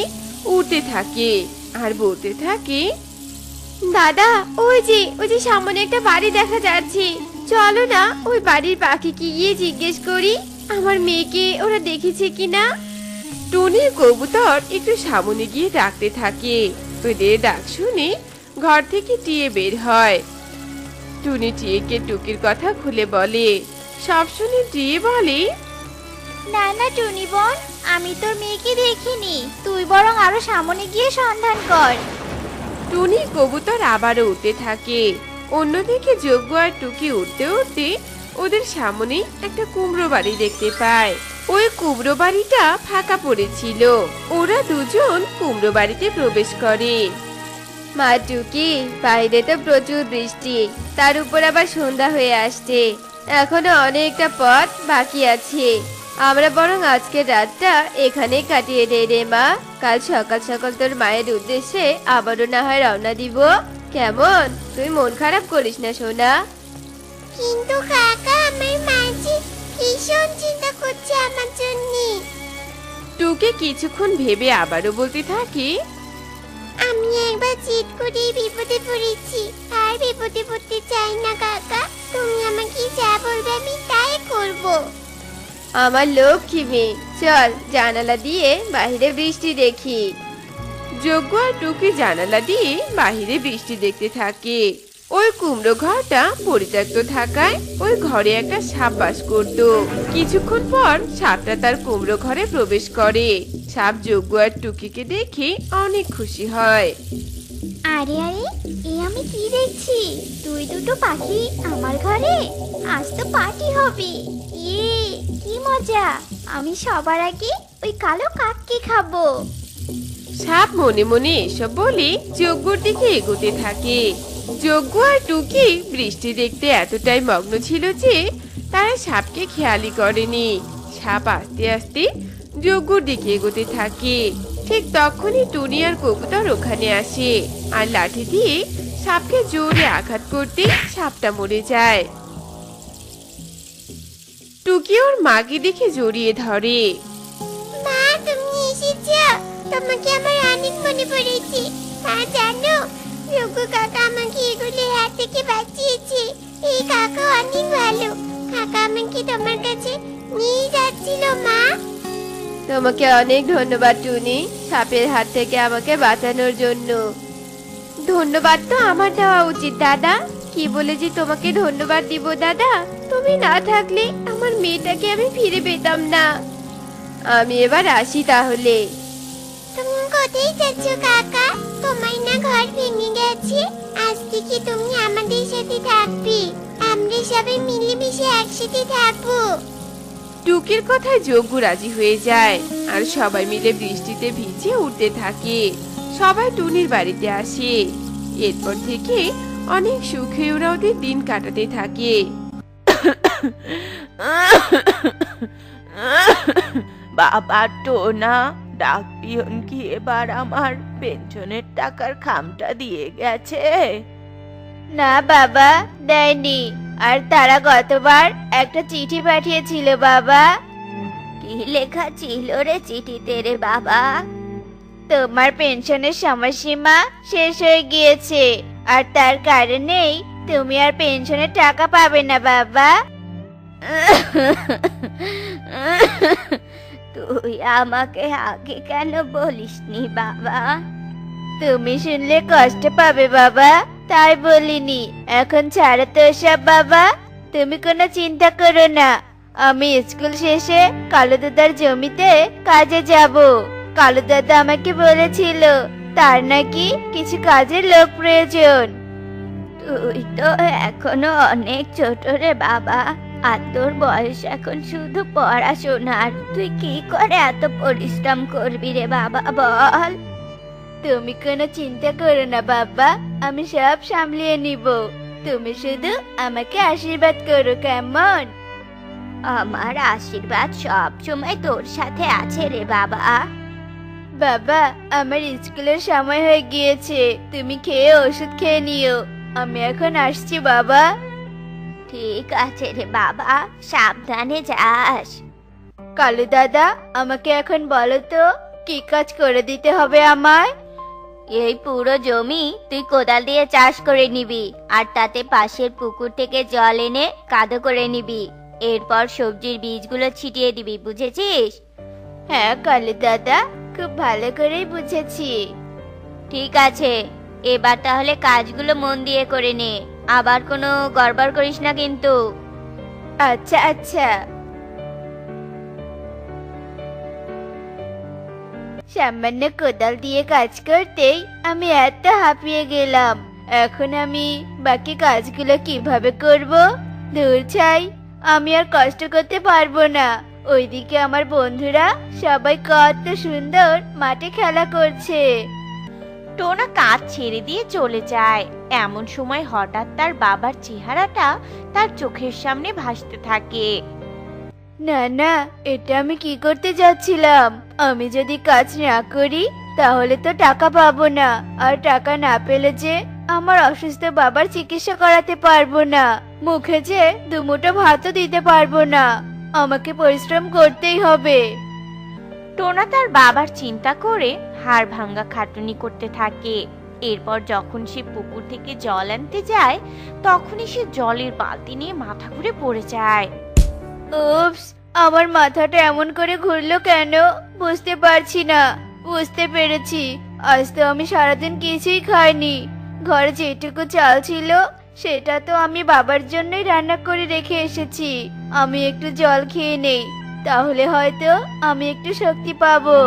উঠতে থাকে আর বলতে থাকে, দাদা, ওই যে সামনে একটা বাড়ি দেখা যাচ্ছে, চলো না ওই বাড়ির পাখিকে গিয়ে জিজ্ঞেস করি আমার মেয়েকে ওরা দেখেছে কিনা। টুনি কবুতর একটু সামনে গিয়ে ডাকতে থাকে। ওদের ডাক শুনে ঘর থেকে টিয়ে বের হয়। টুনি টিয়েকে টুকির কথা খুলে বলে। সব শুনে টিয়ে বলে, না না টুনি বোন, আমি তোর মেয়েকে দেখিনি, তুই বরং আরো সামনে গিয়ে সন্ধান কর। টুনি কবুতর আবারও উঠতে থাকে। অন্যদিকে যজ্ঞ আর টুকি উঠতে উঠতে ওদের সামনে একটা কুমড়ো বাড়ি দেখতে পায়। ওই কুমড়ো বাড়িটা ফাঁকা পড়েছিল। ওরা দুজন কুমড়ো বাড়িতে প্রবেশ করে। মা টুকি, বাইরে তো প্রচুর বৃষ্টি, তার উপর আবার সন্ধ্যা হয়ে আসছে, এখনো অনেকটা পথ বাকি আছে। আমরা বরং আজকের রাতটা এখানেই কাটিয়ে দেই রে মা। কাল সকাল সকাল তোর মায়ের উদ্দেশ্যে আবারও না হয় রওনা দিব। কেমন? তুই মন খারাপ করিস না সোনা। কিন্তু কাকা আমার মাঝি ভীষণ চিন্তা করছে আমার জন্য। টুকি কিছুক্ষণ ভেবে আবারও বলতে থাকে, আমি একবার চিট করে বিপদে পড়েছি, আর বিপদে পড়তে চাই না কাকা। তুমি আমাকে যা বলবে আমি তাই করব। আমার লক্ষ্মী মেয়ে, চল জানালা দিয়ে বাইরে বৃষ্টি দেখি। যজ্ঞ আর টুকি জানালা দিয়ে বাহিরে বৃষ্টি দেখতে থাকে। ওই কুমড়ো ঘরটা পরিত্যক্ত থাকায় ওই ঘরে একটা সাপ বাস করত। কিছুক্ষণ পর সাপটা তার কুমড়ো ঘরে প্রবেশ করে। সাপ যজ্ঞ আর টুকিকে দেখে অনেক খুশি হয়। আরে আরে, এ আমি কি দেখছি? তুই দুটো পাখি আমার ঘরে, আজ তো পার্টি হবে। ইয়ে, কি মজা! আমি সবার আগে ওই কালো কাককে খাবো। সাপ মনে মনে এসব বলে যজ্ঞর দিকে এগোতে থাকে। যজ্ঞ আর টুকি বৃষ্টি দেখতে এতটাই মগ্ন ছিল যে তারা সাপকে খেয়ালই করেনি। সাপ আস্তে আস্তে যজ্ঞর দিকে এগোতে থাকে। ঠিক তখনই টুনি আর কবুতর ওখানে আসে আর লাঠি দিয়ে সাপকে জোরে আঘাত করতে সাপটা মরে যায়। টুকি ওর মাকে দেখে জড়িয়ে ধরে। মা, তুমি এসেছো? তোমাকে আমার অনেক মনে পড়েছে। আর জানো, রঘু কাকা আমাকে এগুলির হাত থেকে বাঁচিয়েছে। এই কাকা অনেক ভালো। কাকা আমাকে তোমার কাছে নিয়ে যাচ্ছিল মা। তোমাকে অনেক ধন্যবাদ টুনি, সাপের হাত থেকে আমাকে বাঁচানোর জন্য। ধন্যবাদ তো আমার দেওয়া উচিত দাদা। কি বলে যে তোমাকে ধন্যবাদ দিব দাদা? তুমি না থাকলে আমার মেয়েটাকে আমি ফিরে পেতাম না। আমি এবার আসি তাহলে। তুমি কোথায় যাচ্ছ কাকা? তোমার না ঘর ভেঙে গেছে। আজ থেকে তুমি আমাদের সাথে থাকবে। আমরা সবাই মিলেমিশে একসাথে থাকবো। টুকির কথায় যজ্ঞ রাজি হয়ে যায় আর সবাই মিলে বৃষ্টিতে ভিজে উঠতে থাকে। সবাই টুনির বাড়িতে আসে। এরপর থেকে অনেক সুখে ওরা ওদের দিন কাটাতে থাকে। বাবা টোনা, ডাক পিয়ন কি এবার আমার পেনশনের টাকার খামটা দিয়ে গেছে? না বাবা, দেয়নি। আর তারা গতবার একটা চিঠি পাঠিয়েছিল বাবা। কি লেখা ছিল রে চিঠিতে রে বাবা? তোমার পেনশনের সময়সীমা শেষ হয়ে গিয়েছে আর তার কারণেই তুমি আর পেনশনের টাকা পাবে না বাবা। তুই আমাকে আগে কেন বলিসনি বাবা? তুমি শুনলে কষ্ট পাবে বাবা, তাই বলিনি। এখন ছাড়ো তো সব বাবা, তুমি কোনো চিন্তা করো না। আমি স্কুল শেষে কালু দাদার জমিতে কাজে যাব। কালু দাদা আমাকে বলেছিল তার নাকি কিছু কাজের লোক প্রয়োজন। তুই তো এখনো অনেক ছোট রে বাবা। আর তোর বয়স এখন শুধু পড়াশোনার। তুই কি করে এত পরিশ্রম করবি রে বাবা বল? তুমি কোনো চিন্তা করো না বাবা, আমি সব সামলিয়ে নিব। তুমি শুধু আমাকে আশীর্বাদ করো, কেমন? আমার আশীর্বাদ সব সময় তোর সাথে আছে রে বাবা। বাবা, আমার স্কুলের সময় হয়ে গিয়েছে, তুমি খেয়ে ওষুধ খেয়ে নিও। আমি এখন আসছি বাবা। ঠিক আছে রে বাবা, সাবধানে যাস। কালু দাদা, আমাকে এখন বলো তো কি কাজ করে দিতে হবে আমায়? এই পুরো জমি তুই কোদাল দিয়ে চাষ করে নিবি, আর তাতে পাশের পুকুর থেকে জল এনে কাদো করে নিবি। এরপর সবজির বীজগুলো ছিটিয়ে দিবি, বুঝেছিস? হ্যাঁ কালু দাদা, খুব ভালো করেই বুঝেছি। ঠিক আছে, এবার তাহলে কাজগুলো মন দিয়ে করে নে। আবার কোনো গড়বড় করিস না কিন্তু। আচ্ছা আচ্ছা। সামান্য কোদাল দিয়ে কাজ করতেই আমি এত হাঁপিয়ে গেলাম। এখন আমি বাকি কাজগুলো কিভাবে করব? দূর ছাই, আমি আর কষ্ট করতে পারবো না। ওইদিকে আমার বন্ধুরা সবাই কত সুন্দর মাঠে খেলা করছে। টোনা কাজ ছেড়ে দিয়ে চলে যায়। এমন সময় হঠাৎ তার বাবার চেহারাটা তার চোখের সামনে ভাসতে থাকে। না না, এটা আমি কি করতে যাচ্ছিলাম? আমি যদি কাজ না করি তাহলে তো টাকা পাবো না, আর টাকা না পেলে যে আমার অসুস্থ বাবার চিকিৎসা করাতে পারবো না, মুখে যে দুমুঠো ভাতও দিতে পারবো না। আমাকে পরিশ্রম করতেই হবে। টোনা তার বাবার চিন্তা করে হাড় ভাঙ্গা খাটুনি করতে থাকে। এরপর যখন সে পুকুর থেকে জল আনতে যায়, তখনই সে জলের বালতি নিয়ে মাথা ঘুরে পড়ে যায়। উপস, আমার মাথাটা এমন করে ঘুরলো কেন বুঝতে পারছি না। বুঝতে পেরেছি, আজ তো আমি সারাদিন কিছুই খাইনি। ঘরে যেটুকু চাল ছিল সেটা তো আমি বাবার জন্যই রান্না করে রেখে এসেছি। আমি একটু জল খেয়ে নেই, তাহলে হয়তো আমি একটু শক্তি পাবো।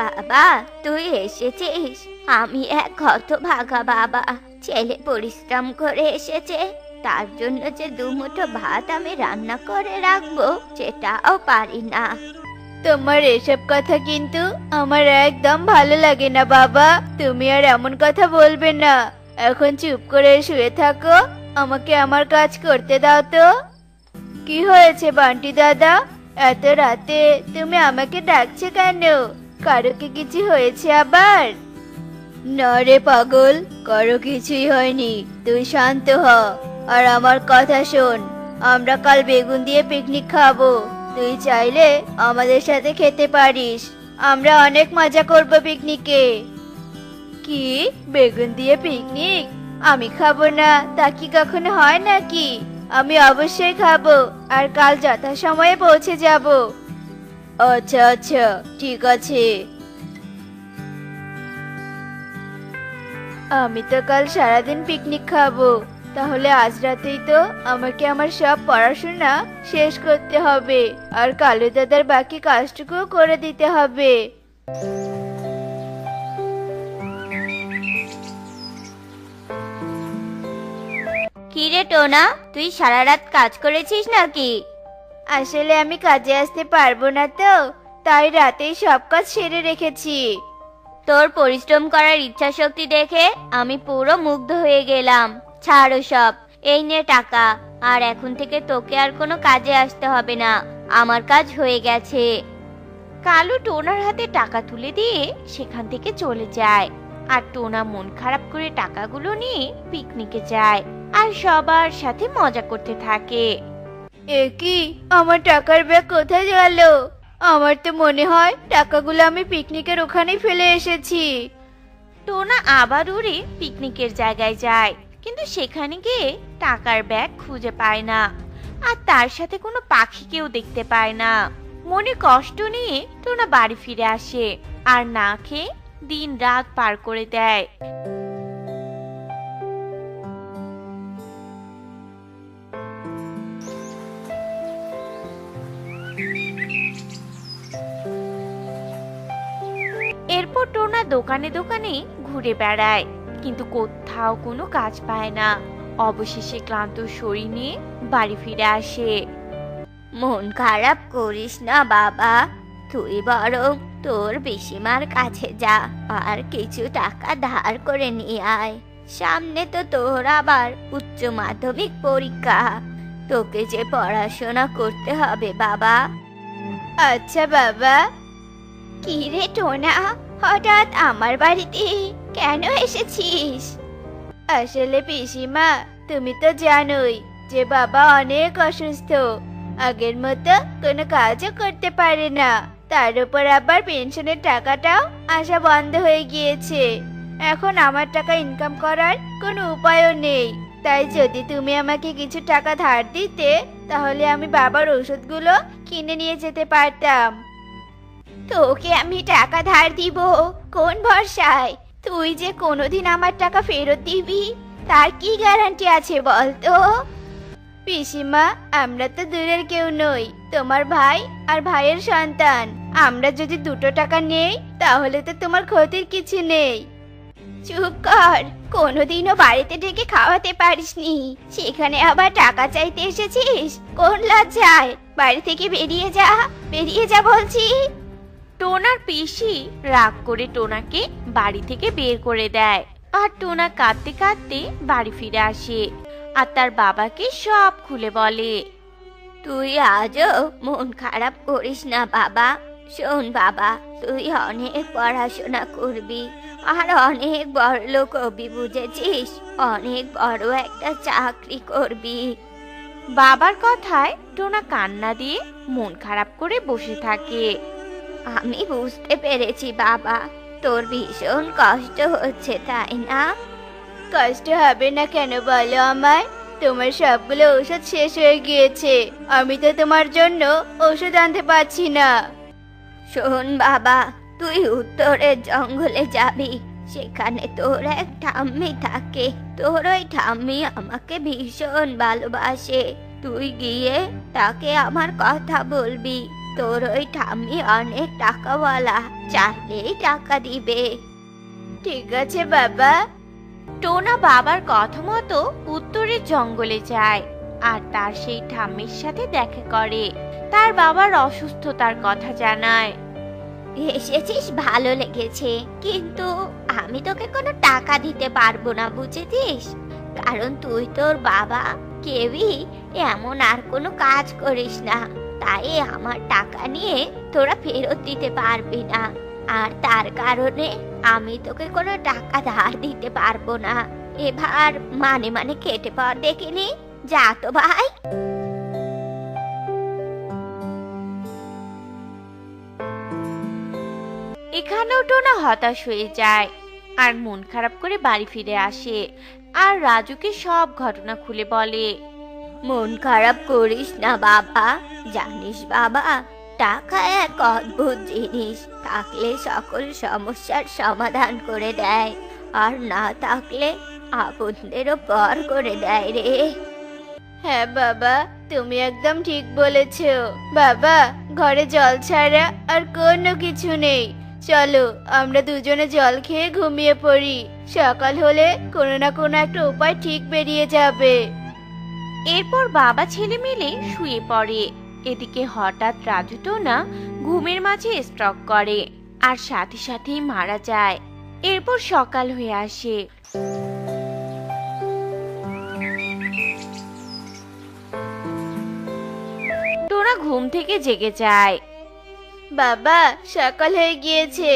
বাবা, তুই এসেছিস? আমি এক হতভাগা বাবা। ছেলে পরিশ্রম করে এসেছে, তার জন্য যে দুমুঠো ভাত আমি রান্না করে রাখবো সেটাও পারি না। তোমার এসব কথা কিন্তু আমার একদম ভালো লাগে না বাবা। তুমি আর এমন কথা বলবে না। এখন চুপ করে শুয়ে থাকো, আমাকে আমার কাজ করতে দাও তো। কি হয়েছে বান্টি দাদা, এত রাতে তুমি আমাকে ডাকছো কেন? কারো কি কিছু হয়েছে আবার? না রে পাগল, কারো কিছুই হয়নি, তুই শান্ত হ আর আমার কথা শোন। আমরা কাল বেগুন দিয়ে পিকনিক খাবো, তুই চাইলে আমাদের সাথে খেতে পারিস। আমরা অনেক মজা করব পিকনিকে। কি, বেগুন দিয়ে পিকনিক? আমি খাবো না তা কি কখনো হয় নাকি? আমি অবশ্যই খাবো, আর কাল যথাসময়ে পৌঁছে যাব। আচ্ছা আচ্ছা, ঠিক আছে। আমি তো কাল সারাদিন পিকনিক খাবো, তাহলে আজ রাতেই তো আমাকে আমার সব পড়াশোনা শেষ করতে হবে, আর কালু দাদার বাকি কাজটুকু করে দিতে হবে। কি রে টোনা, তুই সারা রাত কাজ করেছিস নাকি? আসলে আমি কাজে আসতে পারবো না তো, তাই রাতেই সব কাজ সেরে রেখেছি। তোর পরিশ্রম করার ইচ্ছা শক্তি দেখে আমি পুরো মুগ্ধ হয়ে গেলাম। ছাড়ো সব, এই নে টাকা। আর এখন থেকে তোকে আর কোনো কাজে আসতে হবে না, আমার কাজ হয়ে গেছে। কালু টোনার হাতে টাকা তুলে দিয়ে সেখান থেকে চলে যায়। আর টোনা মন খারাপ করে টাকাগুলো নিয়ে পিকনিকে যায় আর সবার সাথে মজা করতে থাকে। এ কি, আমার টাকার ব্যাগ কোথায় গেল? আমার তো মনে হয় টাকাগুলো আমি পিকনিকের ওখানেই ফেলে এসেছি। টোনা আবার উড়ে পিকনিকের জায়গায় যায়, কিন্তু সেখানে গিয়ে টাকার ব্যাগ খুঁজে পায় না, আর তার সাথে কোনো পাখিকেও দেখতে পায় না। মনে কষ্ট নিয়ে টোনা বাড়ি ফিরে আসে আর না খেয়ে দিন রাত পার করে দেয়। এরপর টোনা দোকানে দোকানে ঘুরে বেড়ায়, কিন্তু কোথাও কোনো কাজ পায় না। অবশেষে ক্লান্ত শরীর নিয়ে বাড়ি ফিরে আসে। মন খারাপ করিস না বাবা, তুই বরং তোর পিসিমার কাছে যা আর কিছু টাকা ধার করে নিয়ে আয়। সামনে তো তোর আবার উচ্চ মাধ্যমিক পরীক্ষা, তোকে যে পড়াশোনা করতে হবে বাবা। আচ্ছা বাবা। কি রে টোনা, হঠাৎ আমার বাড়িতে কেন এসেছিস? আসলে পিসিমা, তুমি তো জানোই যে বাবা অনেক অসুস্থ, আগের মতো কোনো কাজও করতে পারে না। তার উপর আবার পেনশনের টাকাটাও আসা বন্ধ হয়ে গিয়েছে। এখন আমার টাকা ইনকাম করার কোনো উপায়ও নেই। তাই যদি তুমি আমাকে কিছু টাকা ধার দিতে, তাহলে আমি বাবার ওষুধগুলো কিনে নিয়ে যেতে পারতাম। তোকে আমি টাকা ধার দিব কোন ভরসায়? তুই যে কোনোদিন আমার টাকা ফেরত দিবি তার কি গ্যারান্টি আছে বল তো? পিসিমা, আমরা তো দূরের কেউ নই, তোমার ভাই আর ভাইয়ের সন্তান। আমরা যদি দুটো টাকা নেই তাহলে তো তোমার ক্ষতির কিছু নেই। চুপ কর, কোনোদিনও বাড়িতে ডেকে খাওয়াতে পারিসনি, সেখানে আবার টাকা চাইতে এসেছিস? কোন লজ্জায়? বাড়ি থেকে বেরিয়ে যা, বেরিয়ে যা বলছি। টোনার পিসি রাগ করে টোনাকে বাড়ি থেকে বের করে দেয় আর টোনা কাঁদতে কাঁদতে বাড়ি ফিরে আসে আর তার বাবাকে সব খুলে বলে। তুই আজও মন খারাপ করিস না বাবা। শোন বাবা, তুই অনেক পড়াশোনা করবি আর অনেক বড় লোক হবি, বুঝেছিস? অনেক বড় একটা চাকরি করবি। বাবার কথায় টোনা কান্না দিয়ে মন খারাপ করে বসে থাকে। আমি বুঝতে পেরেছি বাবা, তোর ভীষণ কষ্ট হচ্ছে, তাই না? কষ্ট হবে না কেন বলো আমায়? তোমার সবগুলো ওষুধ শেষ হয়ে গিয়েছে, আমি তো তোমার জন্য ওষুধ আনতে পারছি না। শোন বাবা, তুই উত্তরের জঙ্গলে যাবি, সেখানে তোর এক ঠাম্মি থাকে। তোর ওই ঠাম্মি আমাকে ভীষণ ভালোবাসে। তুই গিয়ে তাকে আমার কথা বলবি। তোর ওই ঠাম্মি অনেক টাকাওয়ালা, চাইলেই টাকা দিবে। ঠিক আছে বাবা। টোনা বাবার কথা মতো উত্তরের জঙ্গলে যায় আর তার সেই ঠাম্মির সাথে দেখা করে। তার বাবার অসুস্থতার কথা জানায়। এসেছিস, ভালো লেগেছে, কিন্তু আমি তোকে কোনো টাকা দিতে পারবো না, বুঝেছিস? কারণ তুই তোর বাবা কেউই এমন আর কোনো কাজ করিস না, তাই আমার টাকা নিয়ে তোরা ফেরত দিতে পারবি না। আর তার কারণে আমি তোকে কোনো টাকা ধার দিতে পারবো না। এবার মানে মানে কেটে পড় দেখিনি, যা তো ভাই। এখানেও টোনা হতাশ হয়ে যায় আর মন খারাপ করে বাড়ি ফিরে আসে আর রাজুকে সব ঘটনা খুলে বলে। মন খারাপ করিস না বাবা। জানিস বাবা, টাকা এক অদ্ভুত জিনিস, থাকলে সকল সমস্যার সমাধান করে দেয়, আর না থাকলে আপনদেরও পর করে দেয় রে। হ্যাঁ বাবা, তুমি একদম ঠিক বলেছ। বাবা, ঘরে জল ছাড়া আর কোনো কিছু নেই। চলো আমরা দুজনে জল খেয়ে ঘুমিয়ে পড়ি, সকাল হলে কোনো না কোনো একটা উপায় ঠিক বেরিয়ে যাবে। এরপর বাবা ছেলে মিলে শুয়ে পড়ে। এদিকে হঠাৎ রাজু টোনা ঘুমের মাঝে স্ট্রোক করে আর সাথে সাথেই মারা যায়। এরপর সকাল হয়ে আসে। টোনা ঘুম থেকে জেগে যায়। বাবা, সকাল হয়ে গিয়েছে,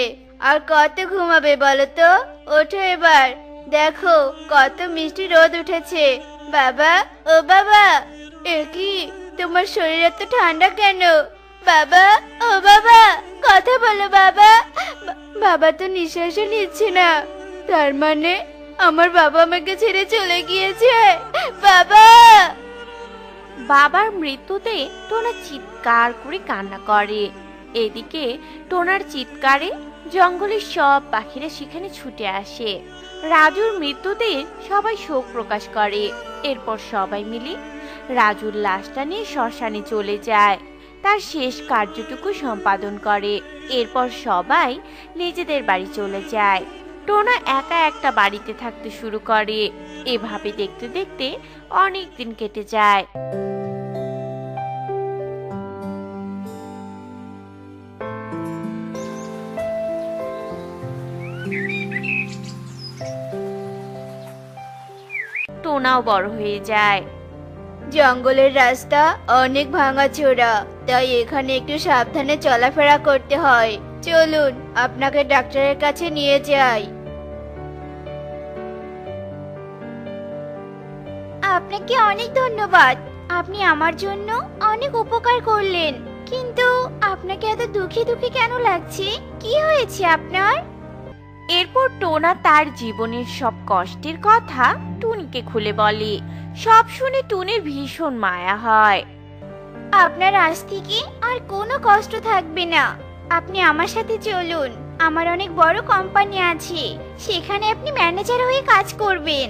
আর কত ঘুমাবে বলো তো? ওঠো এবার, দেখো কত মিষ্টি রোদ উঠেছে। বাবা, ও বাবা, এ কি, তোমার শরীর এত ঠান্ডা কেন? বাবা, ও বাবা, কথা বলো বাবা। বাবা তো নিঃশ্বাসও নিচ্ছে না, তার মানে আমার বাবা আমাকে ছেড়ে চলে গিয়েছে। বাবা! বাবার মৃত্যুতে টোনা চিৎকার করে কান্না করে। এদিকে টোনার চিৎকারে জঙ্গলের সব পাখিরা সেখানে ছুটে আসে। রাজুর মৃত্যুতে সবাই শোক প্রকাশ করে। এরপর সবাই মিলে রাজুর লাশটা নিয়ে শ্মশানে চলে যায়, তার শেষ কার্যটুকু সম্পাদন করে। এরপর সবাই নিজেদের বাড়ি চলে যায়। টোনা একা একটা বাড়িতে থাকতে শুরু করে। এভাবে দেখতে দেখতে অনেক দিন কেটে যায়। টোনাও বড় হয়ে যায়। জঙ্গলের রাস্তা অনেক ভাঙাচোরা, তাই এখানে একটু সাবধানে চলাফেরা করতে হয়। চলুন আপনাকে ডাক্তারের কাছে নিয়ে যাই। আপনাকে অনেক ধন্যবাদ, আপনি আমার জন্য অনেক উপকার করলেন। কিন্তু আপনাকে এত দুঃখী দুঃখী কেন লাগছে? কি হয়েছে আপনার? এরপর টোনা তার জীবনের সব কষ্টের কথা টুনিকে খুলে বলে। সব শুনে টুনির ভীষণ মায়া হয়। আপনার আজ থেকে আর কোনো কষ্ট থাকবে না। আপনি আমার সাথে চলুন, আমার অনেক বড় কোম্পানি আছে, সেখানে আপনি ম্যানেজার হয়ে কাজ করবেন।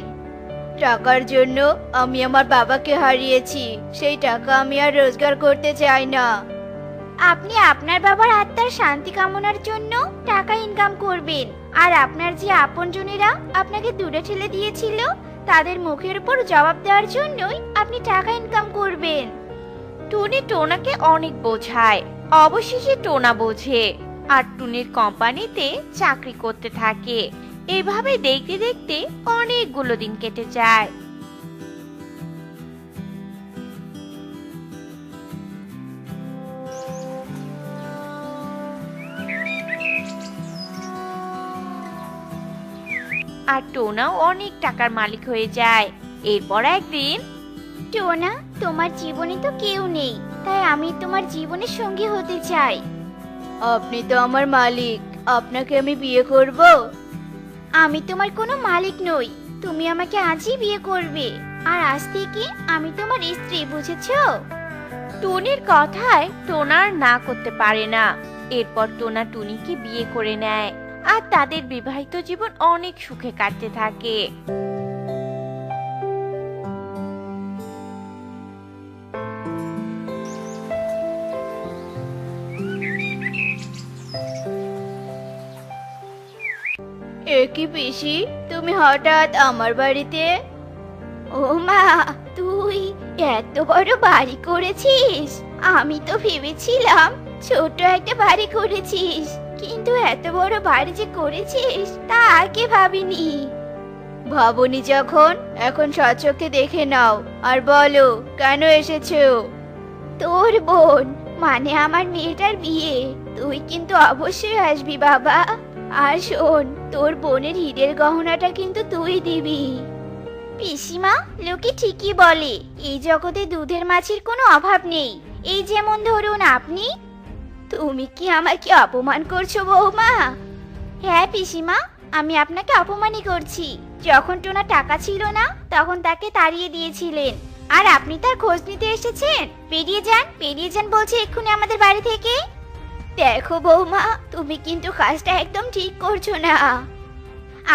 টাকার জন্য আমি আমার বাবাকে হারিয়েছি, সেই টাকা আমি আর রোজগার করতে চাই না। আপনি আপনার বাবার আত্মার শান্তি কামনার জন্য টাকা ইনকাম করবেন, আর আপনার যে আপনজনেরা আপনাকে দূরে ঠেলে দিয়েছিল তাদের মুখের উপর জবাব দেওয়ার জন্যই আপনি টাকা ইনকাম করবেন। টুনি টোনাকে অনেক বোঝায়। অবশেষে টোনা বোঝে আর টুনির কোম্পানিতে চাকরি করতে থাকে। এভাবে দেখতে দেখতে অনেকগুলো দিন কেটে যায়। আর টোনাও অনেক টাকার মালিক হয়ে যায়। এরপর একদিন টোনা, তোমার জীবনে তো কেউ নেই, তাই আমি তোমার জীবনের সঙ্গী হতে চাই। আপনি তো আমার মালিক, আপনাকে আমি বিয়ে করব। আমি তোমার কোনো মালিক নই, তুমি আমাকে আজই বিয়ে করবে, আর আজ থেকে আমি তোমার স্ত্রী, বুঝেছো? টুনির কথায় টোনা আর না করতে পারে না। এরপর টোনা টুনিকে বিয়ে করে নেয়, আর তাদের বিবাহিত জীবন অনেক সুখে কাটতে থাকে। এ কি পিসি, তুমি হঠাৎ আমার বাড়িতে? ও মা, তুই এত বড় বাড়ি করেছিস! আমি তো ভেবেছিলাম ছোট একটা বাড়ি করেছিস, কিন্তু এত বড় বাড়ি যে করেছিস তা আগে ভাবিনি। ভাবনি যখন, এখন সচক্ষে দেখে নাও আর বলো কেন এসেছো। তোর বোন, মানে আমার মেয়েটার বিয়ে, তুই কিন্তু অবশ্যই আসবি বাবা। আর শোন, তোর বোনের হীরের গহনাটা কিন্তু তুই দিবি। পিসিমা, লোকে ঠিকই বলে এই জগতে দুধের মাছির কোনো অভাব নেই। এই যেমন ধরুন আপনি। তুমি কি আমাকে অপমান করছো বৌমা? হ্যাঁ পিসিমা, আমি আপনাকে অপমানই করছি। যখন টোনা টাকা ছিল না, তখন তাকে তাড়িয়ে দিয়েছিলেন, আর আপনি তার খোঁজ নিতে এসেছেন। বেরিয়ে যান বলছি এক্ষুনি আমাদের বাড়ি থেকে। দেখো বৌমা, তুমি কিন্তু কাজটা একদম ঠিক করছো না।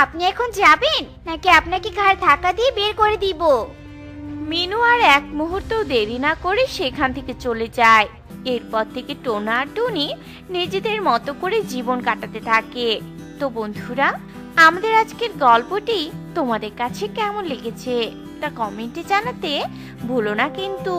আপনি এখন যাবেন নাকি আপনাকে ঘাড় ধাক্কা দিয়ে বের করে দিব? মিনু আর এক মুহূর্তও দেরি না করে সেখান থেকে চলে যায়। এরপর থেকে টোনা আর টুনি নিজেদের মতো করে জীবন কাটাতে থাকে। তো বন্ধুরা, আমাদের আজকের গল্পটি তোমাদের কাছে কেমন লেগেছে তা কমেন্টে জানাতে ভুলো না কিন্তু।